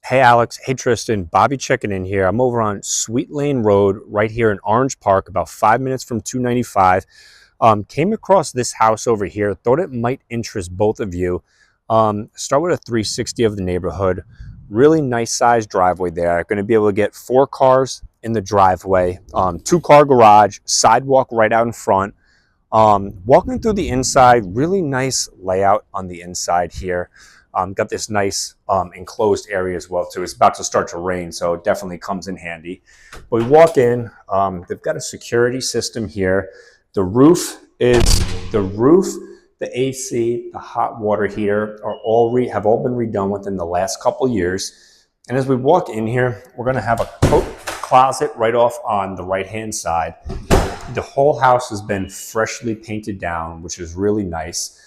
Hey Alex, hey Tristan, Bobby checking in here. I'm over on Sweet Lane Road right here in Orange Park, about 5 minutes from 295. Came across this house over here, thought it might interest both of you. Start with a 360 of the neighborhood. Really nice sized driveway there. Going to be able to get 4 cars in the driveway, 2 car garage, sidewalk right out in front. Walking through the inside, really nice layout on the inside here. Got this nice enclosed area as well too. It's about to start to rain, so it definitely comes in handy. But we walk in, they've got a security system here. The roof, the AC, the hot water heater have all been redone within the last couple years. And as we walk in here, we're going to have a coat closet right off on the right-hand side. The whole house has been freshly painted down, which is really nice.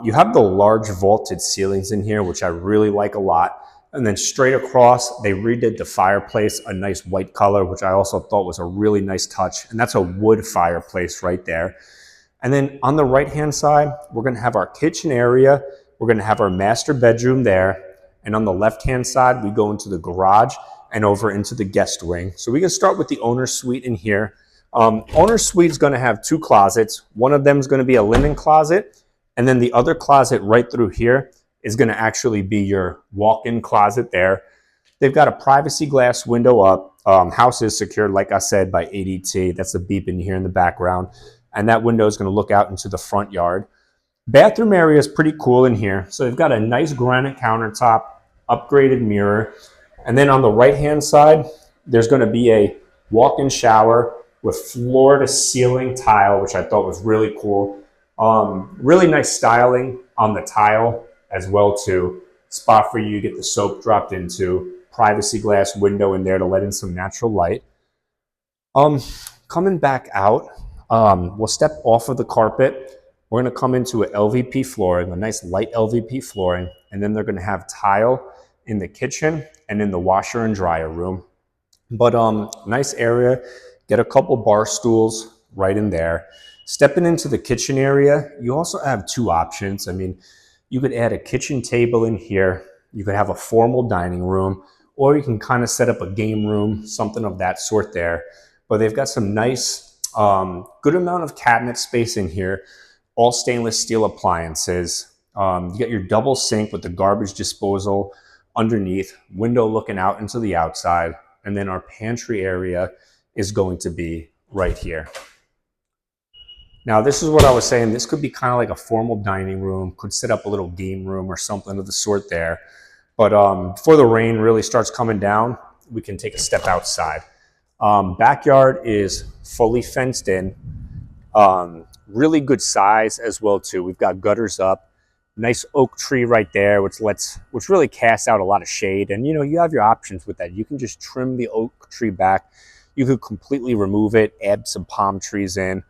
You have the large vaulted ceilings in here, which I really like a lot. And then straight across, they redid the fireplace, a nice white color, which I also thought was a really nice touch. And that's a wood fireplace right there. And then on the right-hand side, we're going to have our kitchen area. We're going to have our master bedroom there. And on the left-hand side, we go into the garage and over into the guest wing. So we can start with the owner's suite in here. Owner's suite is going to have 2 closets. One of them is going to be a linen closet. And then the other closet right through here is going to actually be your walk-in closet there. They've got a privacy glass window up. House is secured, like I said, by ADT. That's the beep in here in the background. And that window is going to look out into the front yard. Bathroom area is pretty cool in here. So they've got a nice granite countertop, upgraded mirror. And then on the right-hand side, there's going to be a walk-in shower with floor-to-ceiling tile, which I thought was really cool. Really nice styling on the tile as well too. Spot for you to get the soap dropped into. Privacy glass window in there to let in some natural light. Coming back out, we'll step off of the carpet. We're going to come into an LVP flooring, a nice light LVP flooring, and then they're going to have tile in the kitchen and in the washer and dryer room. But nice area. Get a couple bar stools right in there. Stepping into the kitchen area, you also have 2 options. I mean, you could add a kitchen table in here. You could have a formal dining room, or you can kind of set up a game room, something of that sort there. But they've got some nice, good amount of cabinet space in here, all stainless steel appliances. You got your double sink with the garbage disposal underneath, window looking out into the outside. And then our pantry area is going to be right here. Now, this is what I was saying. This could be kind of like a formal dining room, could set up a little game room or something of the sort there. But before the rain really starts coming down, we can take a step outside. Backyard is fully fenced in. Really good size as well too. We've got gutters up. Nice oak tree right there, which really casts out a lot of shade. And you have your options with that. You can just trim the oak tree back. You could completely remove it, add some palm trees in.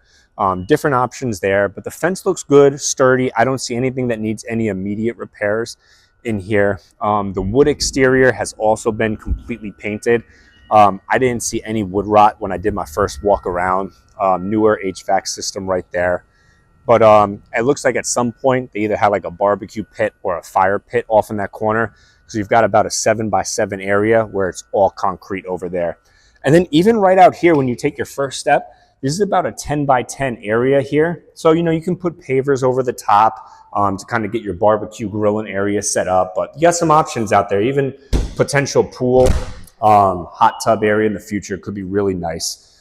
Different options there, but the fence looks good, sturdy. I don't see anything that needs any immediate repairs in here. The wood exterior has also been completely painted. I didn't see any wood rot when I did my first walk around. Newer HVAC system right there. But it looks like at some point they either had like a barbecue pit or a fire pit off in that corner, because you've got about a 7x7 area where it's all concrete over there. And then even right out here, when you take your first step, this is about a 10x10 area here. So, you can put pavers over the top to kind of get your barbecue grilling area set up. But you got some options out there. Even potential pool, hot tub area in the future could be really nice.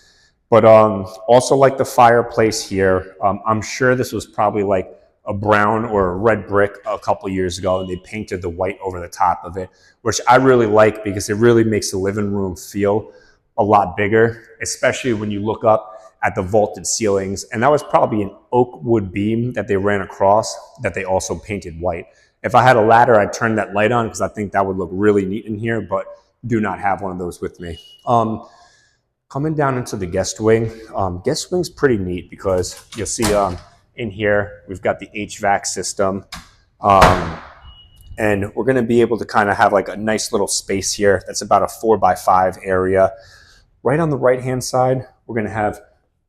But also like the fireplace here, I'm sure this was probably like a brown or a red brick a couple years ago, and they painted the white over the top of it, which I really like because it really makes the living room feel a lot bigger, especially when you look up at the vaulted ceilings. And that was probably an oak wood beam that they ran across that they also painted white. If I had a ladder, I'd turn that light on because I think that would look really neat in here, but do not have one of those with me. Coming down into the guest wing, guest wing's pretty neat because you'll see in here, we've got the HVAC system. And we're gonna be able to kind of have like a nice little space here. That's about a 4x5 area. Right on the right-hand side, we're gonna have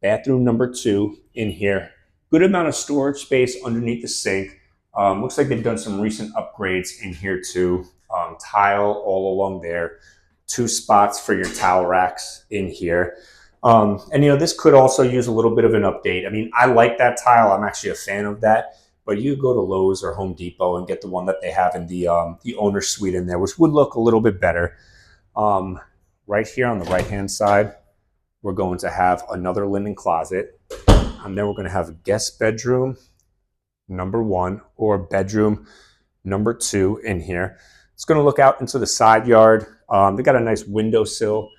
bathroom number 2 in here. Good amount of storage space underneath the sink. Looks like they've done some recent upgrades in here too. tile all along there, 2 spots for your towel racks in here. And this could also use a little bit of an update. I mean, I like that tile. I'm actually a fan of that. But you go to Lowe's or Home Depot and get the one that they have in the owner suite in there, which would look a little bit better. Right here on the right-hand side, we're going to have another linen closet. And then we're going to have a guest bedroom number 1 or bedroom number 2 in here. It's going to look out into the side yard. They got a nice windowsill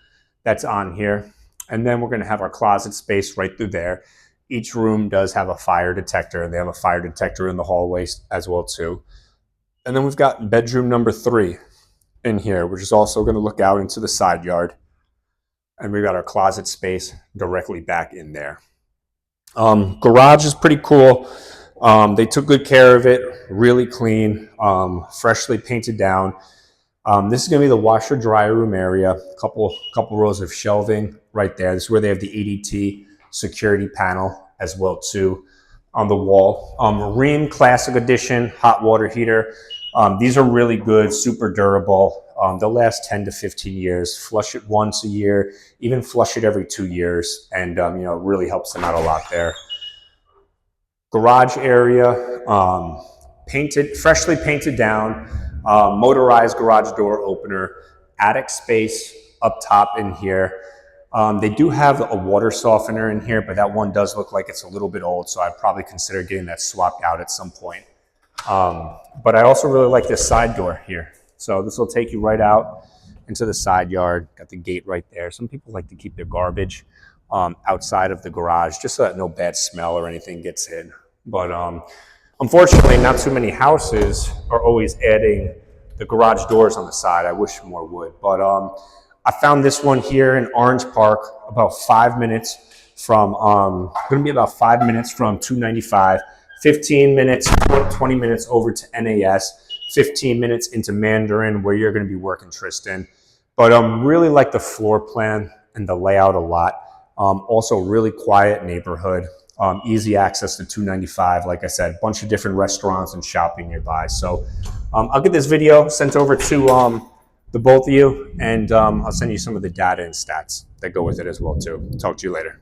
that's on here. And then we're going to have our closet space right through there. Each room does have a fire detector, and they have a fire detector in the hallway as well too. And then we've got bedroom number 3 in here, which is also going to look out into the side yard. And we've got our closet space directly back in there. Garage is pretty cool. They took good care of it, really clean, freshly painted down. This is going to be the washer dryer room area. A couple rows of shelving right there. This is where they have the ADT security panel as well too on the wall. Marine Classic Edition hot water heater. These are really good, super durable. They'll last 10 to 15 years. Flush it once a year, even flush it every 2 years, and it really helps them out a lot there. Garage area, freshly painted down, motorized garage door opener, attic space up top in here. They do have a water softener in here, but that one does look like it's a little bit old, so I'd probably consider getting that swapped out at some point. But I also really like this side door here. So this will take you right out into the side yard. Got the gate right there. Some people like to keep their garbage outside of the garage just so that no bad smell or anything gets in. But unfortunately, not too many houses are always adding the garage doors on the side. I wish more would. But I found this one here in Orange Park, about 5 minutes from, going to be about 5 minutes from 295, 15 minutes, 20 minutes over to NAS, 15 minutes into Mandarin, where you're going to be working, Tristan. But really like the floor plan and the layout a lot. Also really quiet neighborhood, easy access to 295. Like I said, a bunch of different restaurants and shopping nearby. So I'll get this video sent over to the both of you, and I'll send you some of the data and stats that go with it as well too. Talk to you later.